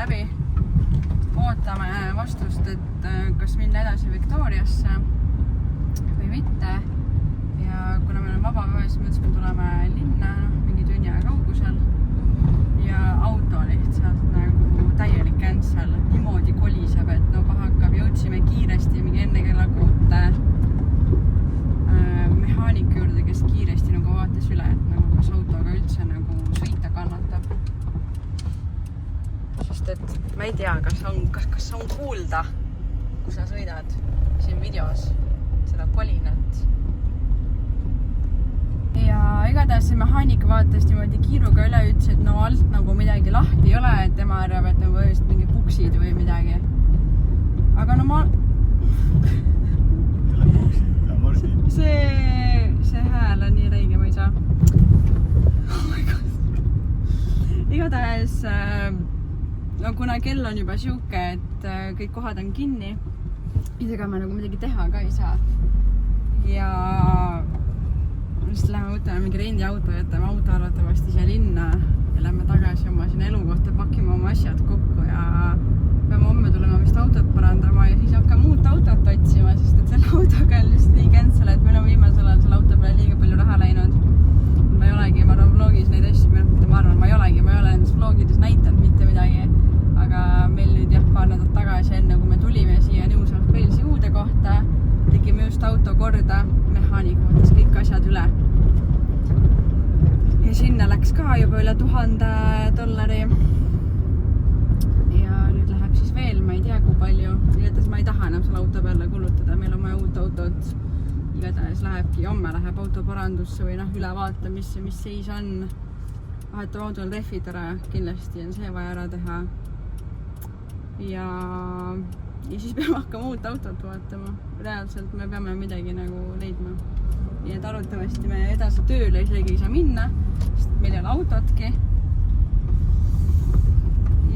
läbi. Ootame vastust, et kas minna edasi Victoriasse või mitte. Ja kuna meil on vaba päev, siis mõtlesin, me tuleme linna mingi tunni aja kaugusel. Ja auto lihtsalt nagu täielik cancel. Niimoodi koliseb, et no paha hakkab. Jõudsime kiiresti mingi enne kella 6 mehaaniku juurde, kes kiiresti nagu vaatas üle, et nagu kas autoga üldse nagu sõita kannatab. Sest et ma ei tea, kas on kuulda, kui sa sõidad siin videos seda kolinat. Ja igatahes see mehaanik vaatas niimoodi kiiruga üle, ütles, et no alt nagu midagi lahti ei ole, et tema arvab, et on vist mingi puksid või midagi. Aga no ma... See hääl on nii räige, ma ei saa. Oh my god. Igatahes, no kuna kell on juba siuke, et kõik kohad on kinni, ega me nagu midagi teha ka ei saa. Ja siis läheme võtame mingi rendiauto, jätame auto arvatavasti siia linna ja lähme tagasi oma sinna elukohta, pakime oma asjad kokku ja peame homme tulema vist autot parandama ja siis hakkame uut autot otsima, sest et selle autoga on lihtsalt nii cancel, et meil on viimasel ajal selle auto peale liiga palju raha läinud. Ma ei olegi, ma arvan vlogis neid asju, ma ei ole nendes vlogides näitanud mitte midagi, aga meil nüüd jah, paar nädalat tagasi enne, kui me tulime siia Nõusaalt Pelsi uude kohta, tegime just auto korda, mehaanik võttis kõik asjad üle. Ja sinna läks ka juba üle $1000. Ja nüüd läheb siis veel, ma ei tea kui palju. Igatahes ma ei taha enam selle auto peale kulutada, meil on vaja uut autot. Igatahes lähebki, homme läheb auto parandusse või üle vaata, mis seis on. Vahetab autol rehvid ära, kindlasti on see vaja ära teha. Ja siis peame hakkama uut autot vaatama. Reaalselt me peame midagi nagu leidma. Nii et arvatavasti me edasi tööle isegi ei saa minna, sest meil ei ole autotki.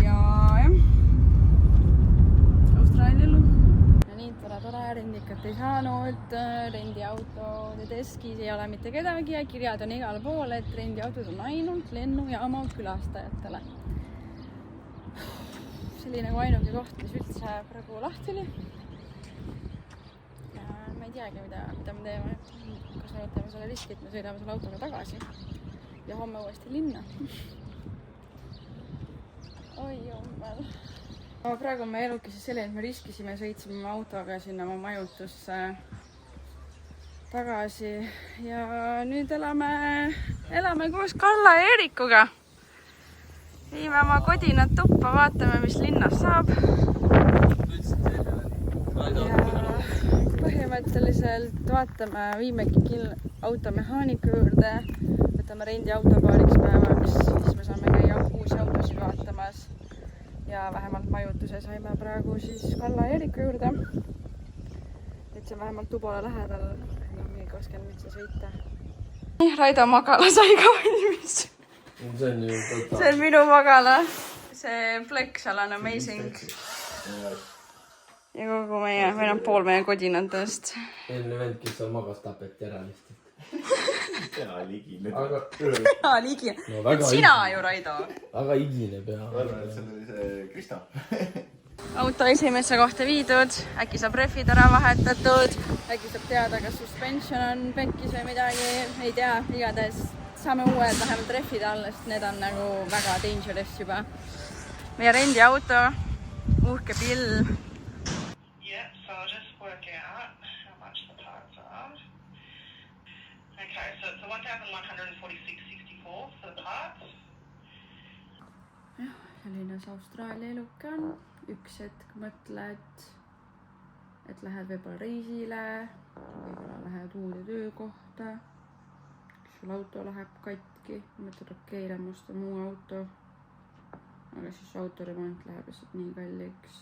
Ja jah, Austraalia elu. Ja nii tore, rendikat ei saanud, rendiautode deskis ei ole mitte kedagi ja kirjad on igal pool, et rendiautod on ainult lennujaama külastajatele. Selline kui ainuke koht, mis üldse praegu lahti oli. Ja ma ei teagi, mida me teeme. Kas me võtame selle riski, et me sõidame selle autoga tagasi ja homme uuesti linna. Oi jummel. Praegu on meie eluki siis selline, et me riskisime, sõitsime autoga sinna oma majutusse tagasi ja nüüd elame koos Kalla ja Eerikuga. Viime oma kodinad tuppa, vaatame, mis linnas saab. Ja põhimõtteliselt vaatame, viimegi auto mehaaniku juurde, võtame rendi auto paariks päevaks, siis me saame käia uusi autosid vaatamas ja vähemalt majutuse saime praegu siis Kalla ja Eeriku juurde. Et see on vähemalt Tubole lähedal, mingi 20 minutit sõita. Raido magala sai ka valmis. See on minu magala. See plek seal on amazing. Ja kogu meil on pool meie kodinatest. Eelne vend, kes seal magas, tapeti ära lihtsalt. Pea ligine. Pea ligine. Sina ju, Raido. Aga igine pea. Arvan, et see oli see Krista. Auto esimesse kohta viidud, äkki saab rehvid ära vahetatud, äkki saab teada, kas suspension on pekkis või midagi, ei tea, igatahes saame uued vähemalt rehvid alla, sest need on nagu väga dangerous juba. Meie rendi auto, uhke pill. Yep, so I'll just work out how much the parts are. Okay, so it's 1,146.64 for the parts. Jah, selline see Austraalia eluke on. Üks hetk mõtled, et lähed võib-olla reisile, võib-olla lähed uude töökohta, sul auto läheb katki, mõtled okei, lähen osta muu auto, aga siis autoremont läheb lihtsalt nii kalliks,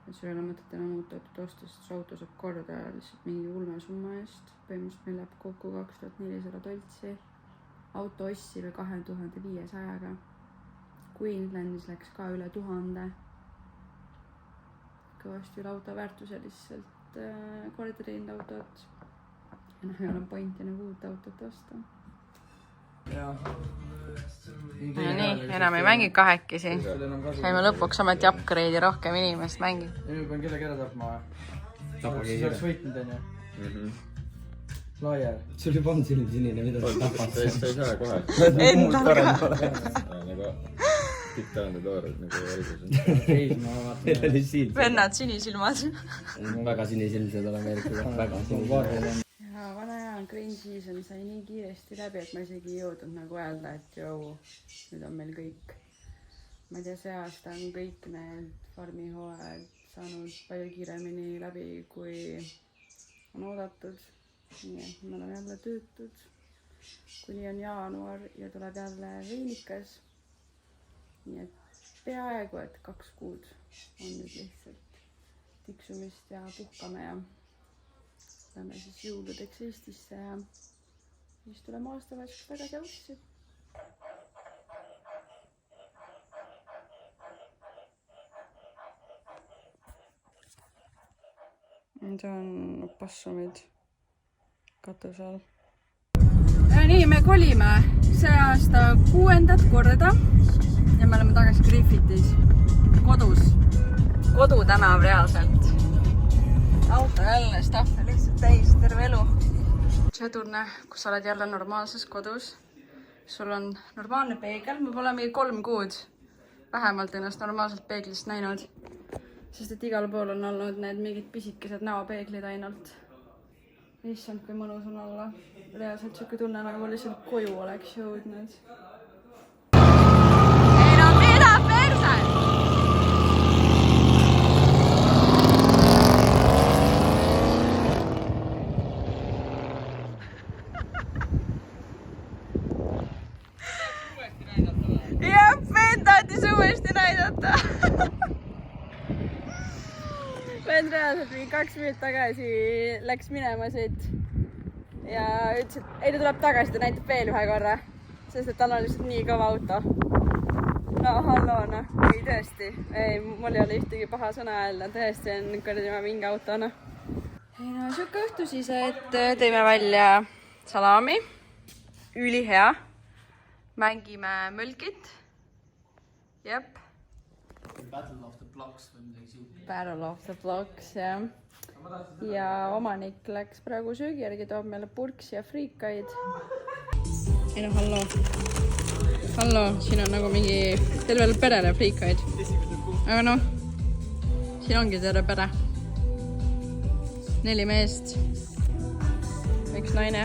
et sul ei ole mõtet enam uut autot osta, sest su auto saab korda lihtsalt mingi ulme summa eest. Põhimõtteliselt meil läheb kokku 2400 toltsi, auto ossi või 2500-ga. Queenslandis läks ka üle 1000. Kõvasti üle auto väärtuse lihtsalt korda teinud autot. Ja ei ole pointi nagu uut autot osta. no nii, enam ei mängi kahekesi. Saime lõpuks ometi upgrade'i rohkem inimest mängib. Nüüd pean kellegi ära tapma. Tapa Siis oleks võitnud, on ju. Laier. sul juba on sinine, mida sa tapad? sa ei saa kohe. Endal ka. Nagu tipptalendatoorid nagu alguses. Meil oli siin. Vennad sinisilmad. Väga sinisilmsed oleme Erkiga. Väga sinisilmsed. Ja vana hea green season sai nii kiiresti läbi, et ma isegi ei jõudnud nagu öelda, et jõu, nüüd on meil kõik. Ma ei tea, see aasta on kõik need farmihooajad saanud palju kiiremini läbi, kui on oodatud. Nii et me oleme jälle töötud, kuni on jaanuar ja tuleb jälle veinikas. Nii et peaaegu, et 2 kuud on nüüd lihtsalt tiksumist ja puhkame ja lähme siis jõuludeks Eestisse ja siis tuleme aastavahetuseks tagasi Aussi. See on possumid katuse all. Ja nii, me kolime see aasta 6. korda ja me oleme tagasi Griffitis. Kodus. Kodu tänav reaalselt. Auto jälle staffe lihtsalt täis terve elu. See tunne, kus sa oled jälle normaalses kodus. Sul on normaalne peegel. Ma pole mingi 3 kuud vähemalt ennast normaalselt peeglist näinud. Sest et igal pool on olnud need mingid pisikesed näopeeglid ainult. Issand, kui mõnus on olla. Reaalselt siuke tunne, nagu ma lihtsalt koju oleks jõudnud. Ei no mida perse! Jah, vend tahtis uuesti näidata. Vend reaalselt mingi 2 minutit tagasi läks minema siit ja ütles, et ei ta tuleb tagasi, ta näitab veel ühe korra, sest et tal on lihtsalt nii kõva auto. No halloo, noh, ei tõesti, ei, mul ei ole ühtegi paha sõna öelda, tõesti on kuradi ma mingi auto, noh. Ei no siuke õhtu siis, et teeme välja salami, ülihea, mängime mölkit, jep. Battle of the Blocks või midagi siuke. Battle of the Blocks, jah. Ja omanik läks praegu söögi järgi, toob meile purksi ja friikaid. Ei no, halloo. Halloo, siin on nagu mingi tervele perele friikaid. Aga noh, siin ongi terve pere. 4 meest. 1 naine.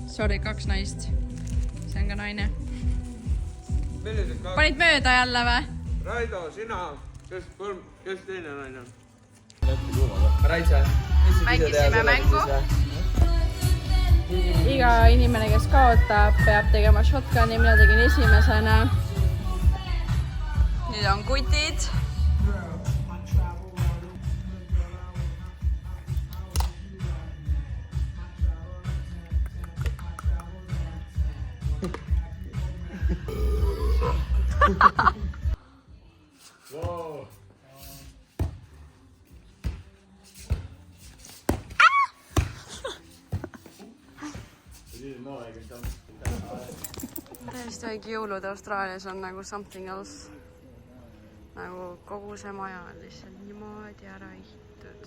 Sorry, 2 naist. See on ka naine. Panid mööda jälle või? Raido, sina, kes teine naine on? Raisa. Mängisime mängu. Iga inimene, kes kaotab, peab tegema shotguni, mina tegin esimesena. Nüüd on kutid. Wow. Täiesti õige jõulud Austraalias on nagu something else. Nagu kogu see maja on lihtsalt niimoodi ära ihitud.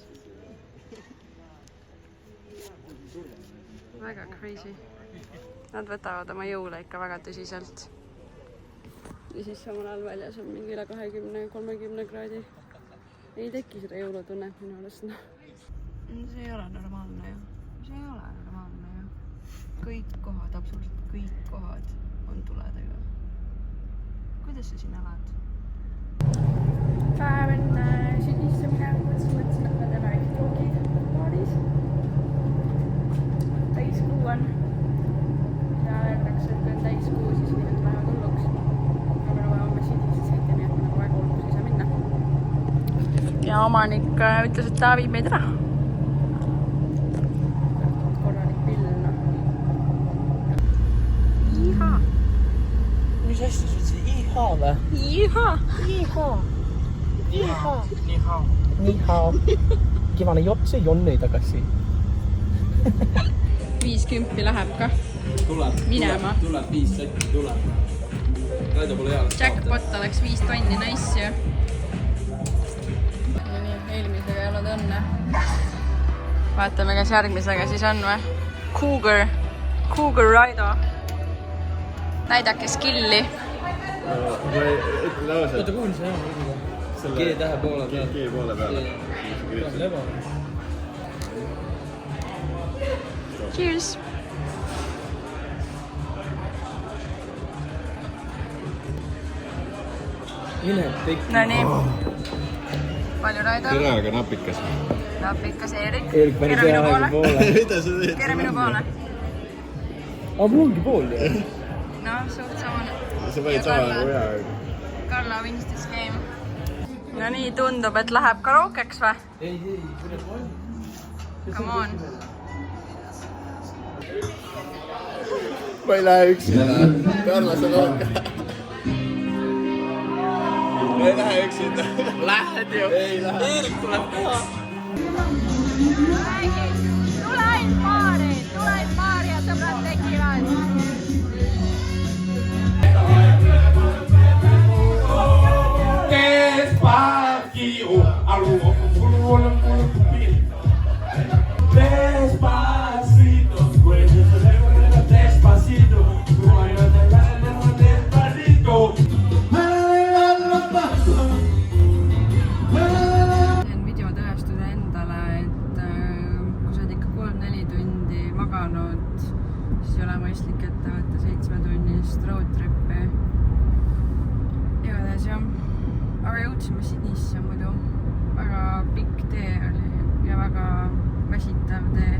Väga crazy. Nad võtavad oma jõule ikka väga tõsiselt. Ja siis samal ajal väljas on mingi üle 20-30 kraadi. Ei teki seda jõulutunnet minu arust. See ei ole normaalne ju. See ei ole normaalne ju. Kõik kohad, absoluutselt kõik kohad on tuledega. Kuidas sa siin elad? Päev enne sügisse minema mõtlesin, et me teeme joogid paaris. Täiskuu on. Ja öeldakse, et kui on täiskuu, siis inimesed lähevad hulluks. Aga nagu homme sügisse sõita, nii et me nagu väga hulluks ei saa minna. Ja omanik ütles, et ta viib meid ära. Korralik pill, noh. Iha. Mis asja sa ütlesid? Iha või? Iha. Iha. Kivane jops ja Jonni tagasi. 50 10 läheb ka minema. Tuleb 5 sotti, tuleb. Raido pole hea. Jackpot oleks 5 tonni, nice ju. Nii, eelmisega ei olnud õnne. Vaatame, kas järgmisega siis on või? Cougar Raido. Näidake skilli. ütle lause. Oota, kuhu see on? G-tähe poole peal. G-poole peal. Lebo. Cheers! Mine pikk. No nii. Palju Raido? tere, aga napikas. Napikas Eerik. Eerik pani Kere minu peaaegu poole. Mida sa teed? Kere minu poole. Aga mul ongi pool ju. No, suht samane. Sa panid sama nagu hea. Karla wins this game. No nii, tundub, et läheb karaokeks või? Ei, kuidas ma olen? Come on. Ma ei lähe üksi. Karla, sa lood. Ei lähe üksi. Lähed ju. Ei lähe. Eerik tuleb koha. Tule ainult paari ja sõbrad tekivad. Despacito, algo despacito, despacito, despacito. Teen video tõestada endale, et kui sa oled ikka 3-4 tundi maganud, siis ei ole mõistlik ette võtta 7-tunnist road trippi. Igatahes jah. Aga jõudsime Sydneysse muidu. Väga pikk tee oli ja väga väsitav tee.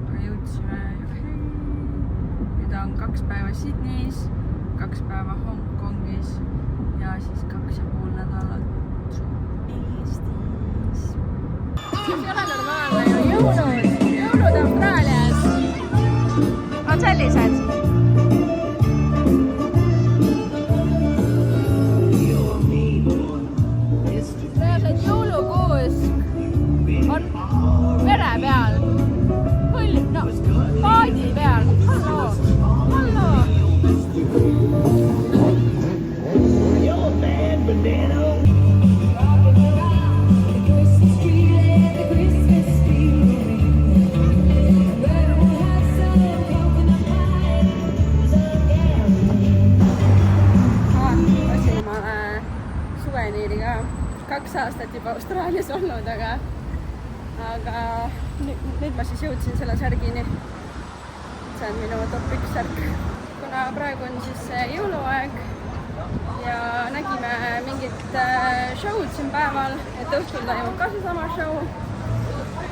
Aga jõudsime juhi. Nüüd on 2 päeva Sydneys, 2 päeva Hongkongis ja siis 2,5 nädalat Eestis. See ei ole normaalne ju. Jõulud Austraalias on sellised. Mere peal, paadi peal, hallo. Võtsin omale suveniiri ka, 2 aastat juba Austraalias olnud, aga nüüd ma siis jõudsin selle särgini. See on minu top 1 särk. Kuna praegu on siis jõuluaeg ja nägime mingit show'd siin päeval, et õhtul toimub ka seesama show.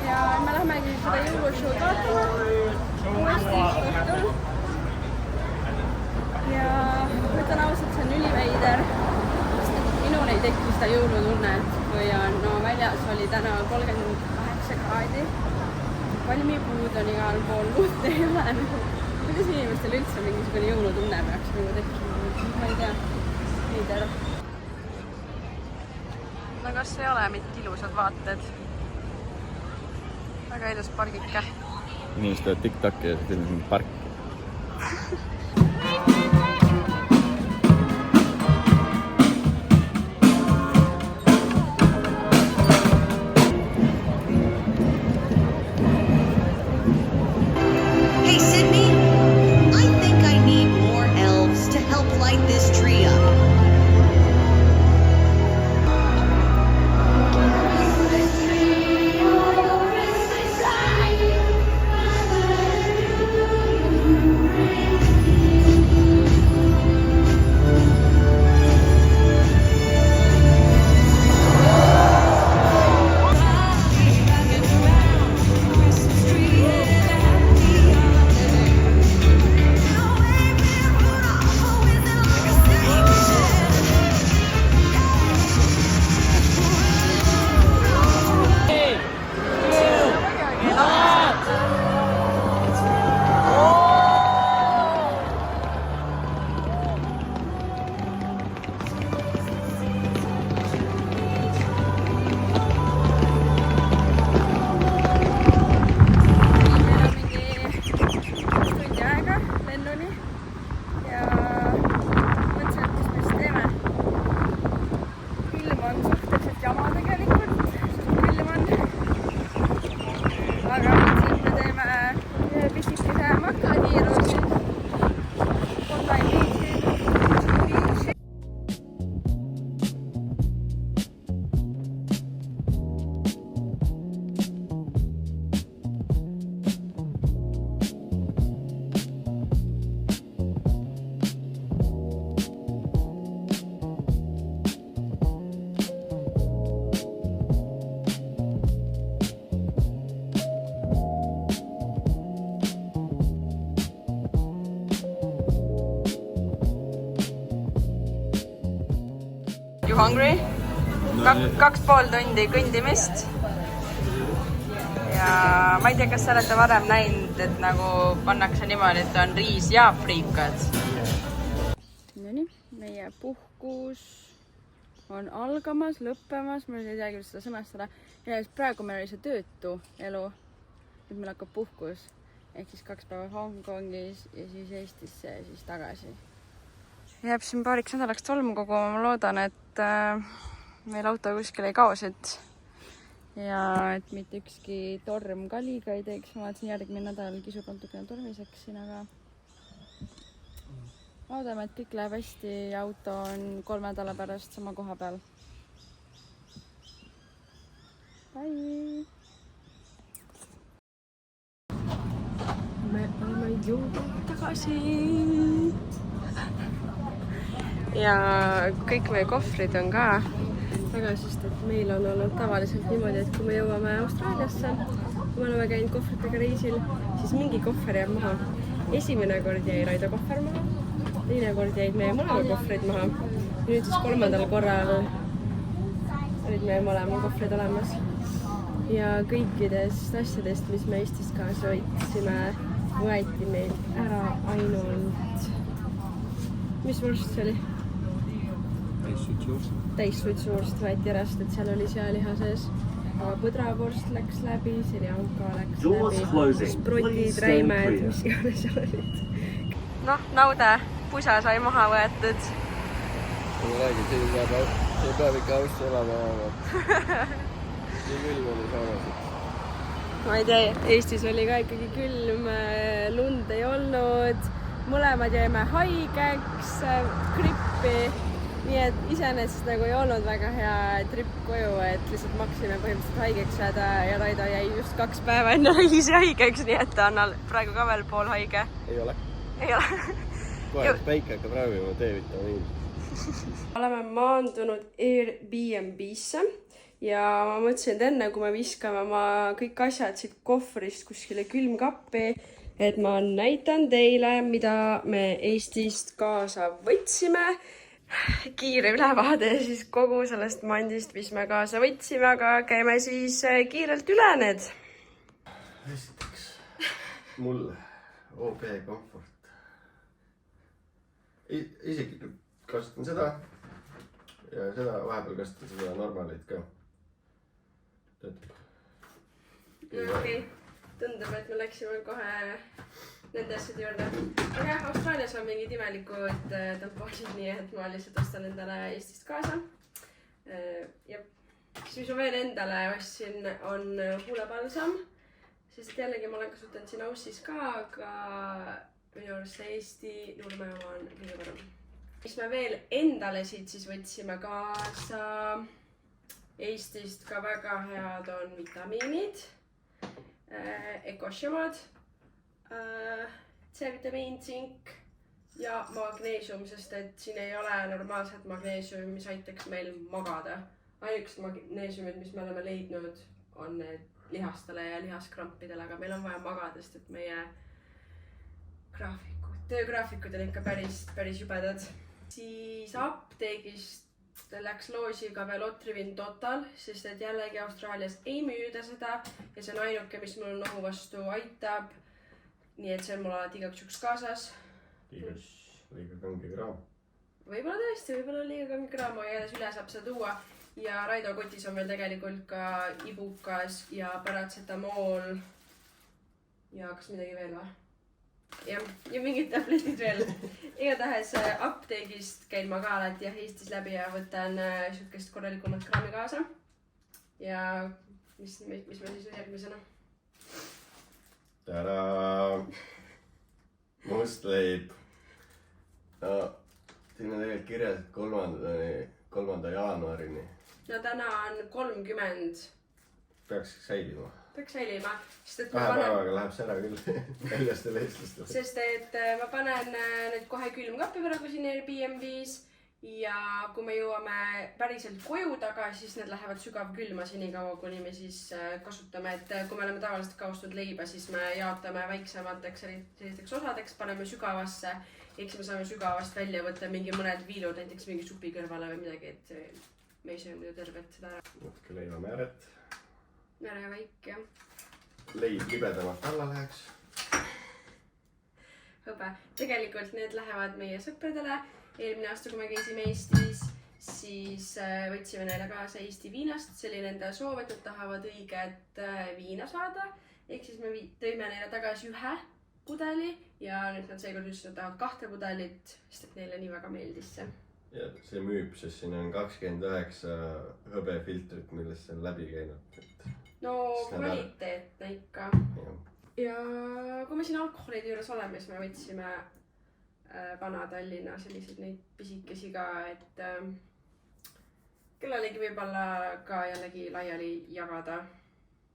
Ja me lähmegi seda jõulushow'd vaatama uuesti õhtul. Ja ütlen ausalt, see on üliveider. Minul ei teki seda jõulutunnet, kui on väljas oli täna 38 kraadi. Palmipuud on igal pool, muud ei ole. Kuidas inimestel üldse mingisugune jõulutunne peaks nagu tekkima? Ma ei tea. Veider. No kas ei ole mitte ilusad vaated? Väga ilus pargike. Inimesed teevad TikToki ja filmid mingi parki. Hey Sydney, I think I need more elves to help light this tree up. hungry? 2,5 tundi kõndimist. Ja ma ei tea, kas sa olete varem näinud, et nagu pannakse niimoodi, et on riis ja friikad. Nonii, meie puhkus on algamas, lõppemas, ma ei teagi, kuidas seda sõnastada. Ja praegu meil oli see töötu elu. Nüüd meil hakkab puhkus. Ehk siis 2 päeva Hongkongis ja siis Eestisse ja siis tagasi. Jääb siin paariks nädalaks tolmu koguma. Ma loodan, et meil auto kuskil ei kaosid. Ja et mitte ükski torm ka liiga ei teeks. Ma vaatasin järgmine nädal kisub natukene tormiseks siin, aga loodame, et kõik läheb hästi ja auto on 3 nädala pärast sama koha peal. Bye! Me oleme jõudnud tagasi ja kõik meie kohvrid on ka tagasi, sest et meil on olnud tavaliselt niimoodi, et kui me jõuame Austraaliasse, kui me oleme käinud kohvritega reisil, siis mingi kohver jääb maha. Esimene kord jäi Raido kohver maha, teine kord jäid meie mõlema kohvrid maha ja nüüd siis 3. korral olid meie mõlema kohvrid olemas. Ja kõikidest asjadest, mis me Eestist kaasa võtsime, võeti meil ära ainult, mis vorst see oli? Täissuitsuvorst võeti ära, sest et seal oli sealiha sees. Aga põdravorst läks läbi, seljanka läks läbi, sprotid, räimed, mis iganes seal olid. Noh, Naude, pusa sai maha võetud. Ma räägin, see peab ikka austi olema. Nii külm oli samas. Ma ei tea, Eestis oli ka ikkagi külm, lund ei olnud, mõlemad jäime haigeks, grippi, nii et iseenesest nagu ei olnud väga hea trip koju, et lihtsalt maksime põhimõtteliselt haigeks jääda ja Raido jäi just 2 päeva enne reisi haigeks, nii et ta on praegu ka veel pool haige. Ei ole. Ei ole. Kohe päike hakkab ravima D-vitamiin. Oleme maandunud Airbnb-sse. Ja ma mõtlesin, et enne kui me viskame oma kõik asjad siit kohvrist kuskile külmkappi, et ma näitan teile, mida me Eestist kaasa võtsime. Kiire ülevaade siis kogu sellest mandist, mis me kaasa võtsime, aga käime siis kiirelt üle need. Esiteks, mul OP Comfort. Isiklikult kasutan seda ja seda vahepeal kasutan seda normalit ka. Okei, tundub, et me läksime kohe nende asjade juurde. Aga jah, Austraalias on mingid imelikud tampoonid, nii et ma lihtsalt ostan endale Eestist kaasa. Ja mis ma veel endale ostsin, on huulepalsam. Sest jällegi ma olen kasutanud siin Aussis ka, aga minu arust Eesti Nurme oma on kõige parem. Mis me veel endale siit siis võtsime kaasa Eestist ka väga head on vitamiinid, ekoshemad, C-vitamiin, tsink ja magneesium, sest et siin ei ole normaalset magneesiumi, mis aitaks meil magada. Ainukesed magneesiumid, mis me oleme leidnud, on need lihastele ja lihaskrampidele, aga meil on vaja magada, sest et meie töögraafikud on ikka päris jubedad. Siis apteegist läks loosi ka veel Otrivin Total, sest et jällegi Austraalias ei müüda seda ja see on ainuke, mis mul nohu vastu aitab. Nii et see on mul alati igaks juhuks kaasas. Liiga kange kraam. Võib-olla tõesti, võib-olla liiga kange kraam, aga jäles üle saab seda tuua. Ja Raido kotis on veel tegelikult ka ibukas ja paratsetamool. Ja kas midagi veel või? Ja mingid tabletid veel. Igatahes apteegist käin ma ka alati Eestis läbi ja võtan sihukest korralikumat kraami kaasa. Ja mis me siis järgmisena? Tada! Mustleib. No, siin on tegelikult kirjas 3. jaanuarini. No täna on 30. Peaks säilima. Peaks säilima. 2 päevaga läheb see ära küll väljastel eestlastele. Sest et ma panen nüüd kohe külmkappi praegu siin Airbnb-s ja kui me jõuame päriselt koju tagasi, siis need lähevad sügavkülma senikaua, kuni me siis kasutame, et kui me oleme tavaliselt ka ostnud leiba, siis me jaotame väiksemateks sellisteks osadeks, paneme sügavasse, eks me saame sügavast välja võtta mingi mõned viilud, näiteks mingi supi kõrvale või midagi, et me ei söö muidu tervet seda ära. Natuke leivamääret. Näreväik, jah. Leib libedamalt alla läheks. Hõbe. Tegelikult need lähevad meie sõpradele. Eelmine aasta, kui me käisime Eestis, siis võtsime neile kaasa Eesti viinast. See oli nende soov, et nad tahavad õiget viina saada. Ehk siis me tõime neile tagasi ühe pudeli ja nüüd nad seekord ütlesid, et tahavad 2 pudelit, sest et neile nii väga meeldis see. Ja see müüb, sest siin on 29 hõbefiltrit, millest see on läbi käinud. No kvaliteetne ikka. Ja kui me siin alkoholide juures oleme, siis me võtsime Vana-Tallinna selliseid neid pisikesi ka, et kellelegi võib-olla ka jällegi laiali jagada.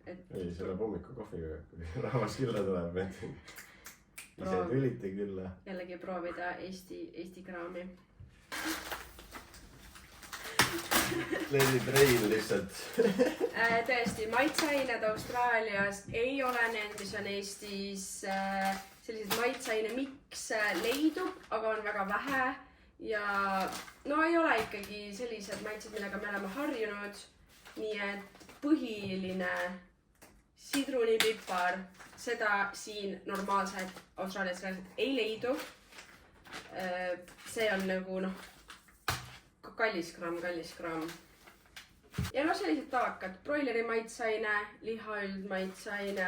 Ei, selle hommiku kohviga, kui rahvas külla tuleb, et ise tülite külla. Jällegi proovida Eesti kraami. Leidid reil lihtsalt. Tõesti, maitseained Austraalias ei ole need, mis on Eestis. Sellised maitseaine miks leidub, aga on väga vähe. Ja no ei ole ikkagi sellised maitsed, millega me oleme harjunud. Nii et põhiline sidrunipipar, seda siin normaalselt Austraalias ei leidu. See on nagu kallis kraam. Ja sellised tavakad, broileri maitseaine, lihaüld maitseaine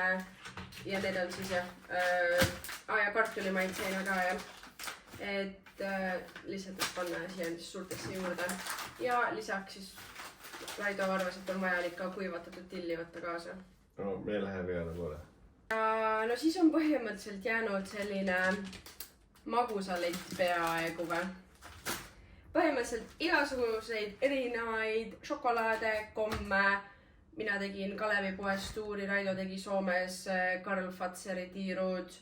ja need on siis ja kartuli maitseaine ka ja. Et lihtsalt panna siia suurtesse juurde. Ja lisaks siis Raido arvas, et on vajalik ka kuivatatud tilli võtta kaasa. No me läheb peale poole. No siis on põhimõtteliselt jäänud selline magusalett peaaegu või. Põhimõtteliselt igasuguseid erinevaid šokolaade, komme. Mina tegin Kalevipoes tuuri, Raido tegi Soomes Karl Fatseri tiirud.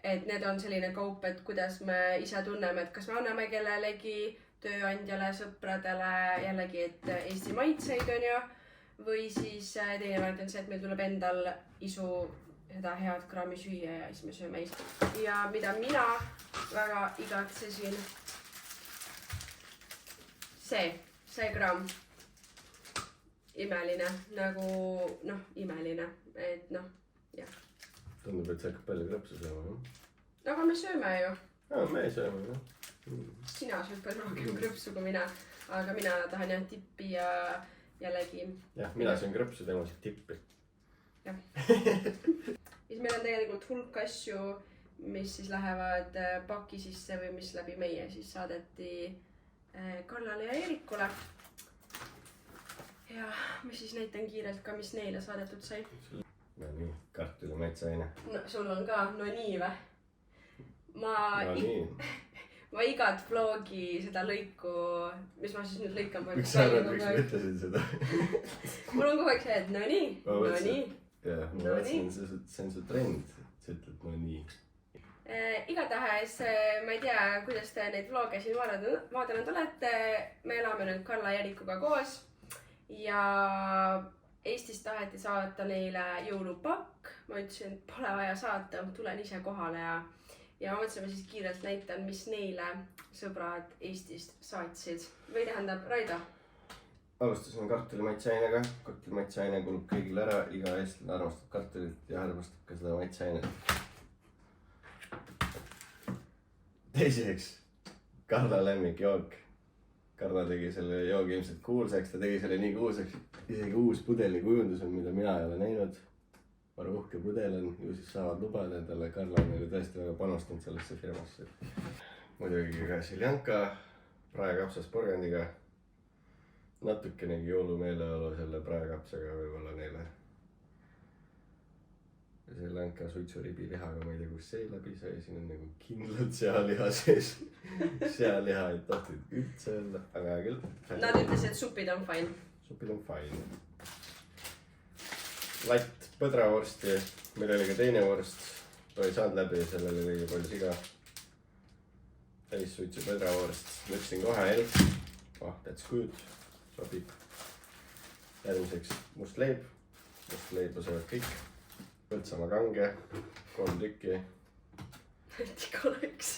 Et need on selline kaup, et kuidas me ise tunneme, et kas me anname kellelegi, tööandjale, sõpradele, jällegi, et Eesti maitseid on ju. Või siis teine variant on see, et meil tuleb endal isu seda head kraami süüa ja siis me sööme Eesti. Ja mida mina väga igatsesin, see kraam, imeline, nagu imeline, et jah. Tundub, et see hakkab palju krõpsu sööma, No aga me sööme ju. Me sööme, jah. Sina sööd palju rohkem krõpsu kui mina, aga mina tahan jah tippi ja jällegi. Jah, mina söön krõpsu, tema sööb tippi. Jah. Siis meil on tegelikult hulk asju, mis siis lähevad paki sisse või mis läbi meie siis saadeti Karlale ja Eerikule. Ja ma siis näitan kiirelt ka, mis neile saadetud sai. No nii, kartuli maitseaine. No sul on ka, no nii või? nii. Ma igat vlogi seda lõiku, mis ma siis nüüd lõikan. Miks sa arvad, miks ma ütlesin seda? Mul on kogu aeg see, et no nii. Jah, ma mõtlesin, see on su trend. Sa ütled no nii. Igatahes ma ei tea, kuidas te neid vloge siin vaadanud olete. Me elame nüüd Karla ja Eerikuga koos ja Eestist taheti saata neile jõulupakk. Ma ütlesin, et pole vaja saata, tulen ise kohale ja ma mõtlesin, ma siis kiirelt näitan, mis neile sõbrad Eestist saatsid. Või tähendab, Raido? Alustasime kartuli maitseainega. Kartuli maitseaine kulub kõigile ära. Iga eestlane armastab kartulit ja armastab ka seda maitseainet. Teiseks, Karla lemmikjook. Karla tegi selle joogi ilmselt kuulsaks. Ta tegi selle nii kuulsaks. Isegi uus pudeli kujundus on, mida mina ei ole näinud. Varu uhke pudel on. Ju siis saavad lubada endale. Karla on meile tõesti väga panustanud sellesse firmasse. Muidugi ka Siljanka praekapsas porgandiga. Natukenegi jõulumeeleolu selle praekapsaga võib-olla neile. Siljanka suitsuribi lihaga, ma ei tea, kus see läbi sai. Siin on nagu kindlalt sealiha sees. Sealiha ei tohtinud üldse öelda, aga küll. Nad ütles, et supid on fine. Supid on fine. Latt põdravorsti. Meil oli ka teine vorst. Ta ei saanud läbi, sellele oli palju siga. Täis suitsu põdravorst. Mõtlesin kohe, rasva, that's good, sobib. Järgmiseks must leib. Must leiba söövad kõik. Põltsamaa kange, 3 tükki. et ikka oleks.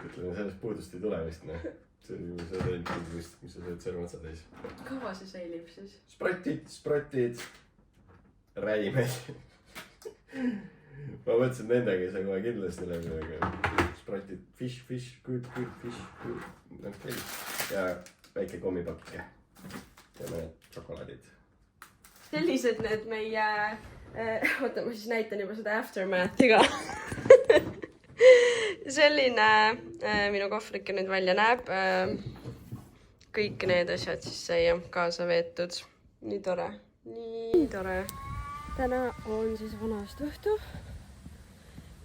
Ütleme, sellest puudust ei tule vist, noh. See on ju see rent, mis sa sööd sõrmatsa täis. Kaua see säilib siis? Sprotid, räimed. Ma mõtlesin, nendega ei saa kohe kindlasti läbi, aga sprotid, fish, good, fish, good. Okay. Ja väike kommipakike. Ja mõned šokolaadid. Sellised need meie... Oota, ma siis näitan juba seda aftermathi ka. Selline minu kohvrike nüüd välja näeb. Kõik need asjad siis sai kaasa veetud. Nii tore. Nii tore. Täna on siis vanast õhtu.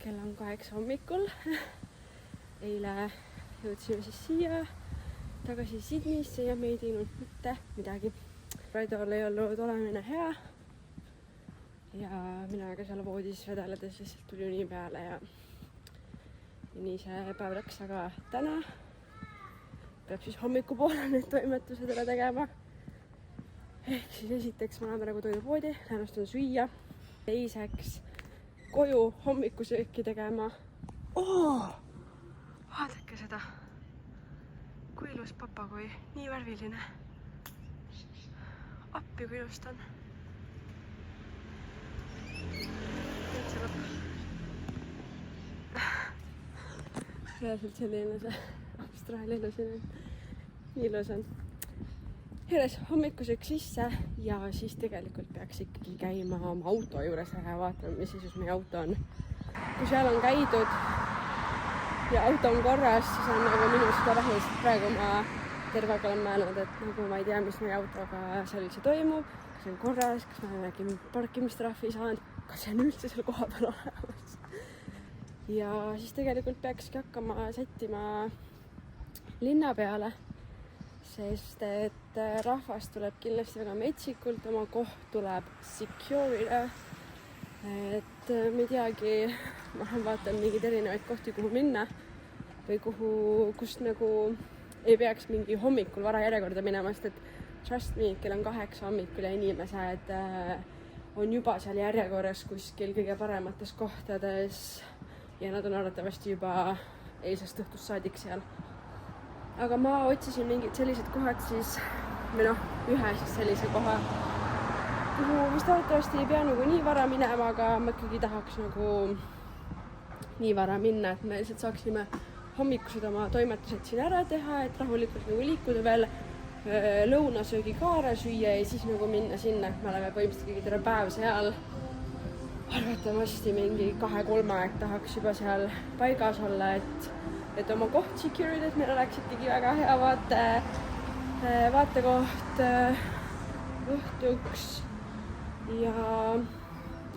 Kell on 8 hommikul. Eile jõudsime siis siia tagasi Sydneysse ja me ei teinud mitte midagi. Raidol ei olnud olemine hea. Ja mina ka seal voodis vedeledes lihtsalt tuli uni peale ja nii see päev läks, aga täna peab siis hommikupoole need toimetused ära tegema. Ehk siis esiteks ma lähen praegu toidupoodi, lähen süüa. Teiseks koju hommikusööki tegema. Vaadake seda. Kui ilus papagoi, nii värviline. Appi kui ilus ta on. Reaalselt selline see Austraalia elu siin on. Nii ilus on. Heres hommikusöök sisse ja siis tegelikult peaks ikkagi käima oma auto juures ja vaatama, mis siis meie auto on. Kui seal on käidud ja auto on korras, siis on nagu minu seda vähe, sest praegu ma tervega olen mõelnud, et nagu ma ei tea, mis meie autoga seal üldse toimub, kas on korras, kas ma olen äkki parkimistrahvi saanud, kas see on üldse seal koha peal olemas. Ja siis tegelikult peakski hakkama sättima linna peale, sest et rahvas tuleb kindlasti väga metsikult, oma koht tuleb secure'ida. Et ma ei teagi, ma vaatan mingeid erinevaid kohti, kuhu minna või kust nagu ei peaks mingi hommikul vara järjekorda minema, sest et trust me, kell on 8 hommikul ja inimesed on juba seal järjekorras kuskil kõige paremates kohtades ja nad on arvatavasti juba eilsest õhtust saadik seal. Aga ma otsisin mingid sellised kohad siis, või noh, ühe siis sellise koha, kuhu vist arvatavasti ei pea nagu nii vara minema, aga ma ikkagi tahaks nagu nii vara minna, et me lihtsalt saaksime hommikused oma toimetused siin ära teha, et rahulikult nagu liikuda veel lõunasöögi ka ära süüa ja siis nagu minna sinna, et me oleme põhimõtteliselt kõige terve päev seal. Arvatavasti mingi 2-3 aeg tahaks juba seal paigas olla, et oma koht secure'id, et meil oleks ikkagi väga hea vaatekoht õhtuks. Ja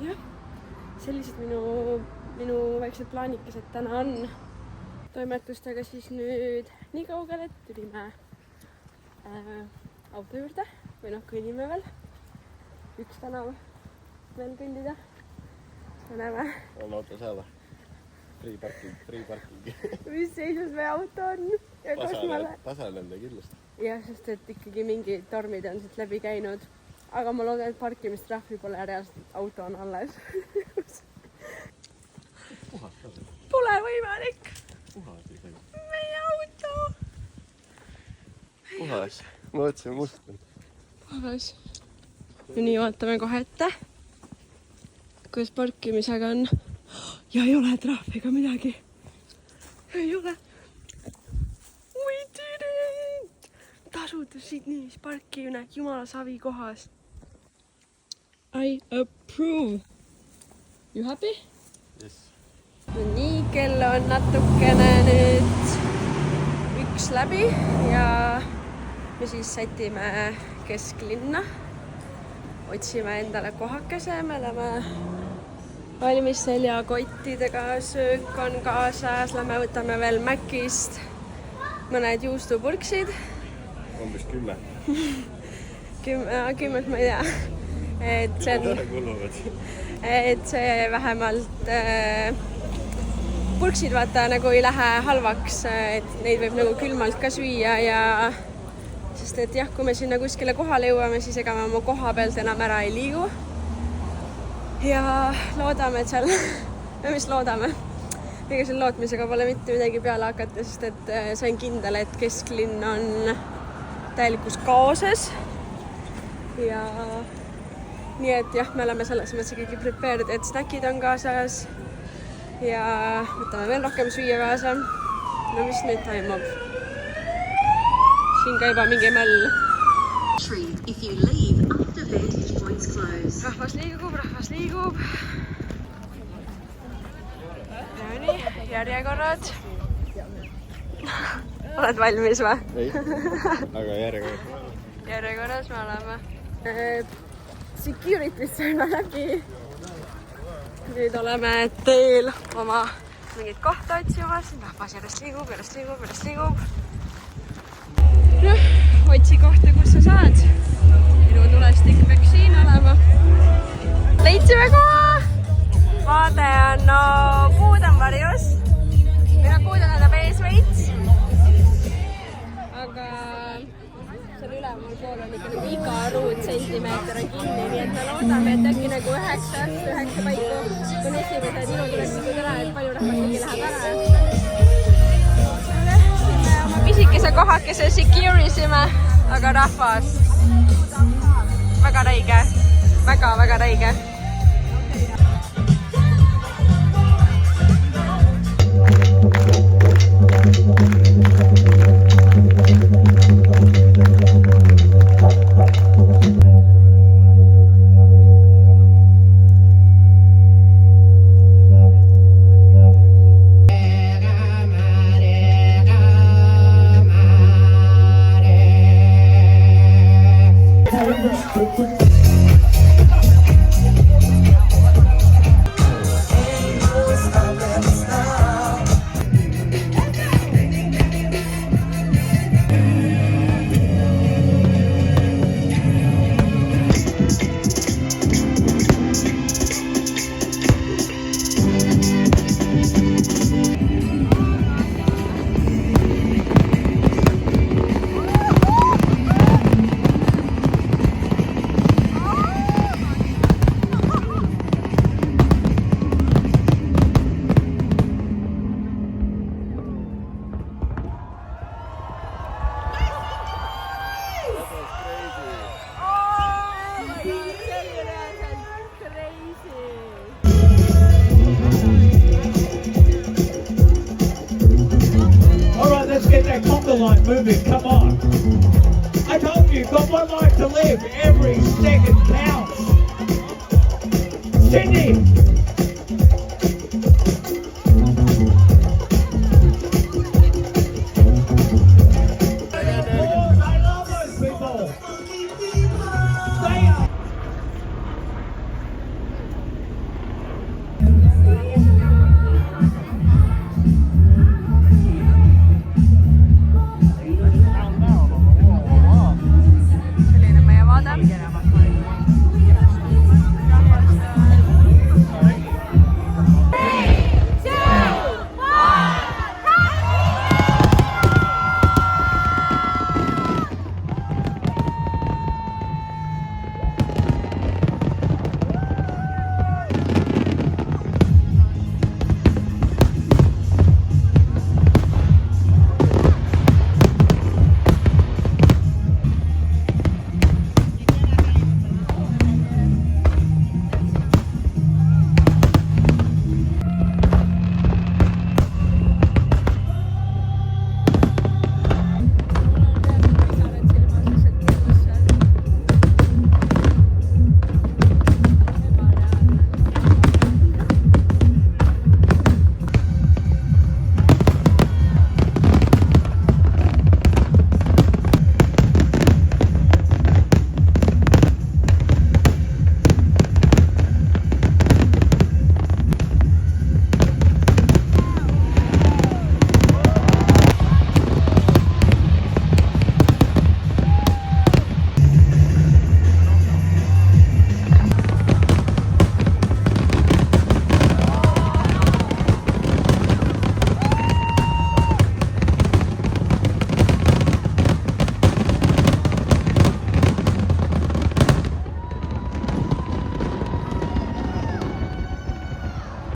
jah, sellised minu väiksed plaanikesed täna on. Toimetustega siis nüüd nii kaugele, et tulime auto juurde või noh, kõnnime veel. Üks tänav veel kõndida. Näeme. On auto seal. Free parking. Mis seisus meie auto on? Tasanende kindlasti. Jah, sest et ikkagi mingi tormid on siit läbi käinud. Aga ma loodan, et parkimistrahvi pole reaalselt auto on alles. Pole võimalik. Meie auto. Puhas. Ma võtsin mustanud. Puhas. Ja nii vaatame kohe ette, kuidas parkimisega on. Ja ei ole trahvi ega midagi. Ei ole. We did it! Tasuta Sydneys parkimine jumala savi kohas. I approve. You happy? Yes. Nii, kell on natukene nüüd 1 läbi ja me siis sätime kesklinna. Otsime endale kohakese, me oleme valmis seljakottidega, söök on kaasas, lähme võtame veel Macist mõned juustupurksid. Umbes 10. 10 ma ei tea. Et see vähemalt purksid vaata nagu ei lähe halvaks, et neid võib nagu külmalt ka süüa ja sest et jah, kui me sinna kuskile kohale jõuame, siis ega me oma koha pealt enam ära ei liigu. Ja loodame, et seal, mis loodame, ega selle lootmisega pole mitte midagi peale hakata, sest et see on kindel, et kesklinn on täielikus kaoses. Ja nii et jah, me oleme selles mõttes ikkagi prepared, et snackid on kaasas ja võtame veel rohkem süüa kaasa. No mis nüüd toimub? Siin ka juba mingi möll. If you leave after vantage points close. Rahvas liigub. Ja nii, järjekorrad. Oled valmis või? ei, aga Järjekorras me oleme. Security'sse on läbi. Nüüd oleme teel oma mingit kohta otsima. Siin rahvas järjest liigub. Otsi kohta, kus sa saad. Ilutulestik peaks siin olema. Leidsime koha! Vaade on, no puud on varjus. Või puud on enda ees veits. Aga seal ülemal pool on ikka nagu iga ruutsentimeeter on kinni, nii et me loodame, et äkki nagu 9 paiku, kui on esimesed ilutulestikud ära, et palju rahvast äkki läheb ära. Lähtsime oma pisikese kohakese securisime, aga rahvas väga räige, väga räige. Line moving, come on. I told you, you've got one life to live. Every second counts. Sydney,